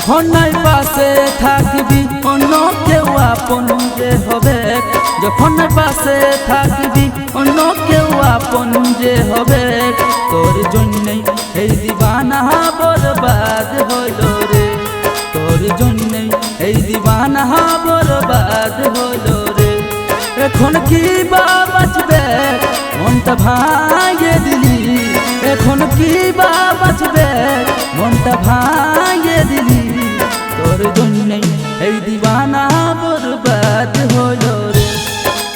যখন নাই পাশে থাকবি অন্য কেউ আপন যে হবে, যখন নাই পাশে থাকবি অন্য কেউ আপন যে হবে। তোর জন্যই এই দিবানা বরবাদ হলো রে, তোর জন্যই এই দিবানা বরবাদ হলো রে। এখন কি বা বাঁচবে মনটা ভাঙে দিলি, এখন কি বা বাঁচবে মনটা ভাঙে দিলি। তোর জন্যই এই দিবানা বরবাদ হলো রে,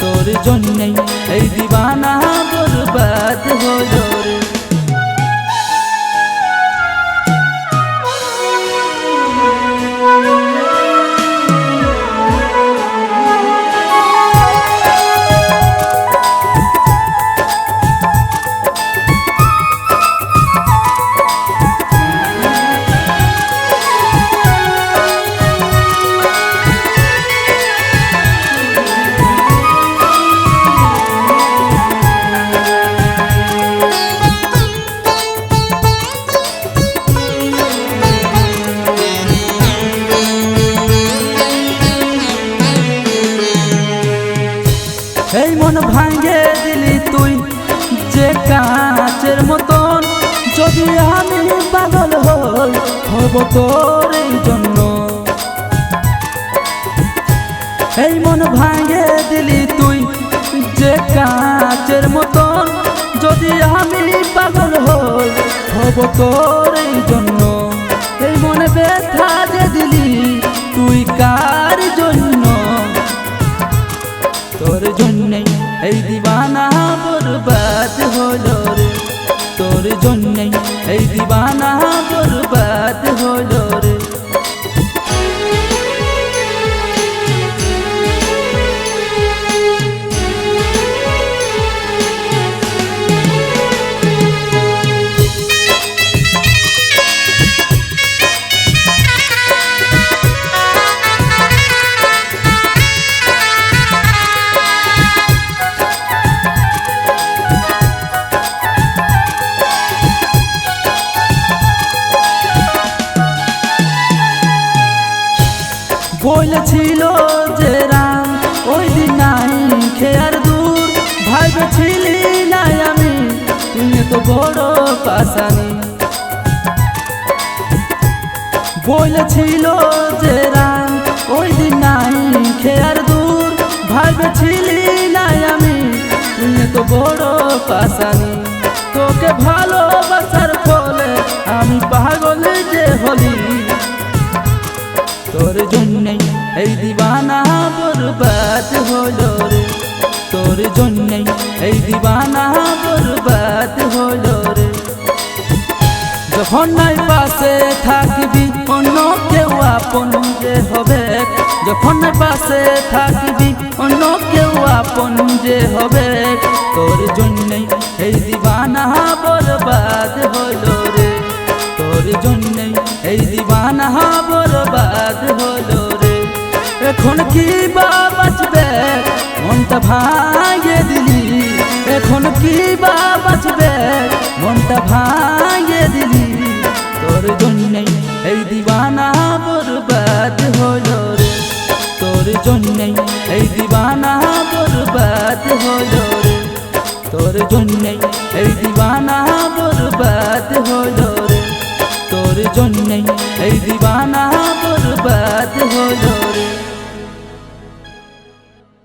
তোর জন্যই এই দিবানা বরবাদ হলো রে। এই মন ভাঙে দিলি তুই যে কাঁচের মতন, যদি আমি পাগল হই হব তোর এই জন্য। এই মন ভাঙে দিলি তুই যে কাঁচের মতন, যদি আমি পাগল হই হব তোর এই জন্য। এই মনে ব্যথা যে দিলি তুই কার জন্য, তোর জন্যই এই দিবানা বরবাদ হলো রে, তোর জন্যই এই দিবানা বরবাদ হলো রে। বলেছিল যে রাম ওই দিন নাই খেয়ার দূর, ভাবেছিলি নাই আমি তুই তো বড় পাশানি। বলেছিল যে রাম ওই দিন নাই খেয়ার দূর, ভাবেছিলি নাই আমি তুই তো বড় পাশানি। তোকে ভালোবাসার ফলে আমি পাগল যে হলি, তোর জন্যই এই দিবানা বরবাদ হলো রে, তোর জন্যই এই দিবানা বরবাদ হলো রে। যখন নাই পাশে থাকবি অন্য কেউ আপন যে হবে, যখন নাই পাশে থাকবি অন্য কেউ আপন যে হবে। তোর জন্যই এই দিবানা বরবাদ হলো রে, তোর জন্যই এই দিবানা বরবাদ হলো রে। এখন কি বা বাঁচবে মনটা ভাঙে দিলি, এখন কি বা বাঁচবে মনটা ভাঙে দিলি। তোর জন্যই এই দিবানা বরবাদ হলো রে, তোর জন্যই এই দিবানা বরবাদ হলো রে, তোর জন্যই এই দিবানা বরবাদ হলো।